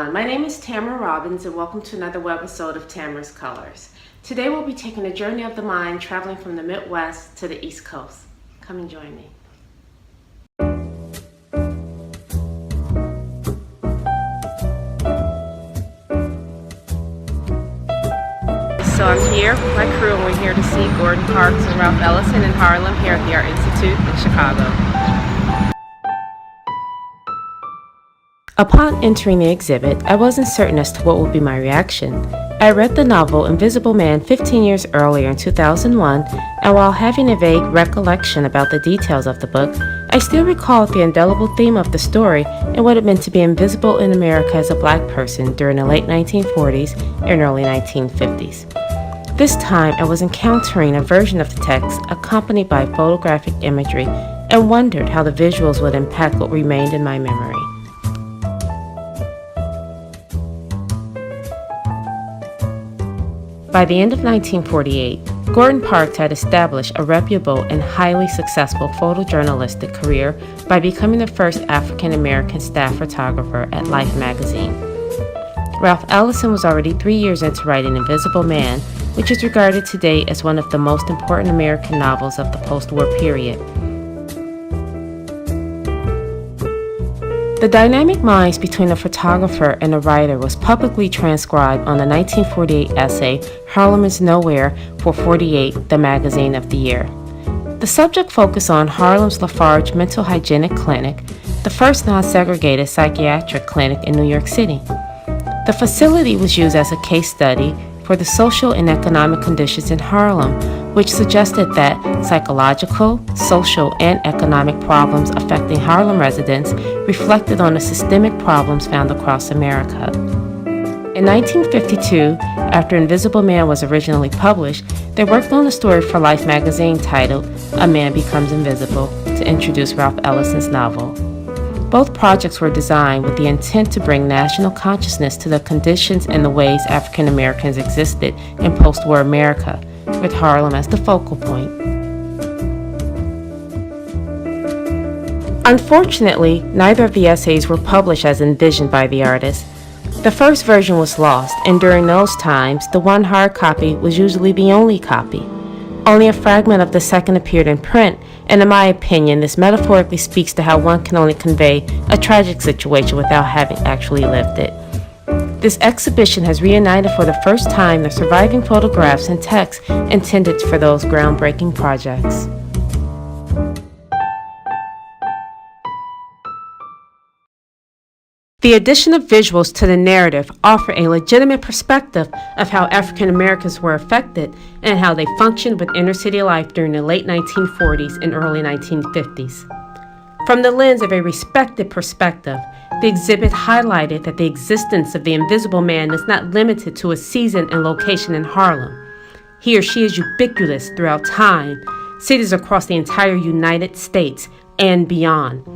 everyone. My name is Tamara Robbins and welcome to another webisode of Tamara's Colors. Today we'll be taking a journey of the mind traveling from the Midwest to the East Coast. Come and join me. So I'm here with my crew and we're here to see Gordon Parks and Ralph Ellison in Harlem here at the Art Institute in Chicago. Upon entering the exhibit, I wasn't certain as to what would be my reaction. I read the novel Invisible Man 15 years earlier in 2001, and while having a vague recollection about the details of the book, I still recalled the indelible theme of the story and what it meant to be invisible in America as a black person during the late 1940s and early 1950s. This time, I was encountering a version of the text accompanied by photographic imagery and wondered how the visuals would impact what remained in my memory. By the end of 1948, Gordon Parks had established a reputable and highly successful photojournalistic career by becoming the first African-American staff photographer at Life magazine. Ralph Ellison was already 3 years into writing Invisible Man, which is regarded today as one of the most important American novels of the post-war period. The dynamic minds between the photographer and the writer was publicly transcribed on the 1948 essay, Harlem is Nowhere for 48, the magazine of the year. The subject focused on Harlem's Lafarge Mental Hygienic Clinic, the first non-segregated psychiatric clinic in New York City. The facility was used as a case study for the social and economic conditions in Harlem, which suggested that psychological, social, and economic problems affecting Harlem residents reflected on the systemic problems found across America. In 1952, after Invisible Man was originally published, they worked on a story for Life magazine titled A Man Becomes Invisible to introduce Ralph Ellison's novel. Both projects were designed with the intent to bring national consciousness to the conditions and the ways African Americans existed in post-war America, with Harlem as the focal point. Unfortunately, neither of the essays were published as envisioned by the artist. The first version was lost, and during those times, the one hard copy was usually the only copy. Only a fragment of the second appeared in print, and in my opinion, this metaphorically speaks to how one can only convey a tragic situation without having actually lived it. This exhibition has reunited for the first time the surviving photographs and text intended for those groundbreaking projects. The addition of visuals to the narrative offer a legitimate perspective of how African Americans were affected and how they functioned with inner city life during the late 1940s and early 1950s. From the lens of a respected perspective, the exhibit highlighted that the existence of the Invisible Man is not limited to a season and location in Harlem. He or she is ubiquitous throughout time, cities across the entire United States and beyond.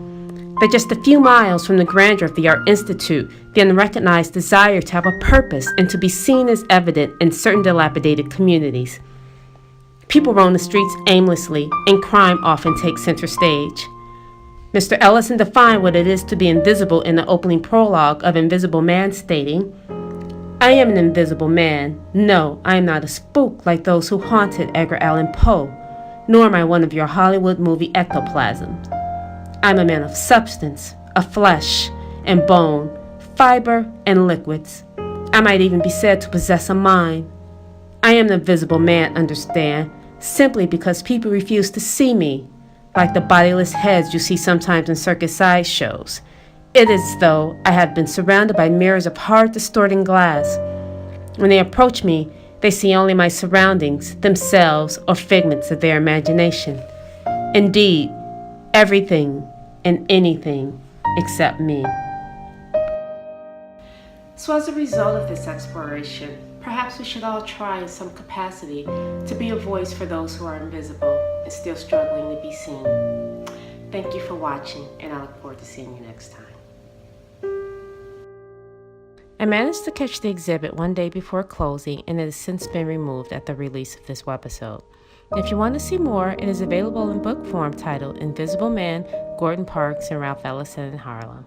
That just a few miles from the grandeur of the Art Institute, the unrecognized desire to have a purpose and to be seen is evident in certain dilapidated communities. People roam the streets aimlessly, and crime often takes center stage. Mr. Ellison defined what it is to be invisible in the opening prologue of Invisible Man, stating, "I am an invisible man. No, I am not a spook like those who haunted Edgar Allan Poe, nor am I one of your Hollywood movie ectoplasms. I'm a man of substance, of flesh and bone, fiber and liquids. I might even be said to possess a mind. I am the invisible man, understand, simply because people refuse to see me, like the bodiless heads you see sometimes in circus sideshows. It is as though I have been surrounded by mirrors of hard, distorting glass. When they approach me, they see only my surroundings, themselves, or figments of their imagination. Indeed, everything and anything except me." So as a result of this exploration, perhaps we should all try in some capacity to be a voice for those who are invisible and still struggling to be seen. Thank you for watching, and I look forward to seeing you next time. I managed to catch the exhibit one day before closing, and it has since been removed at the release of this webisode. If you want to see more, it is available in book form titled Invisible Man, Gordon Parks, and Ralph Ellison in Harlem.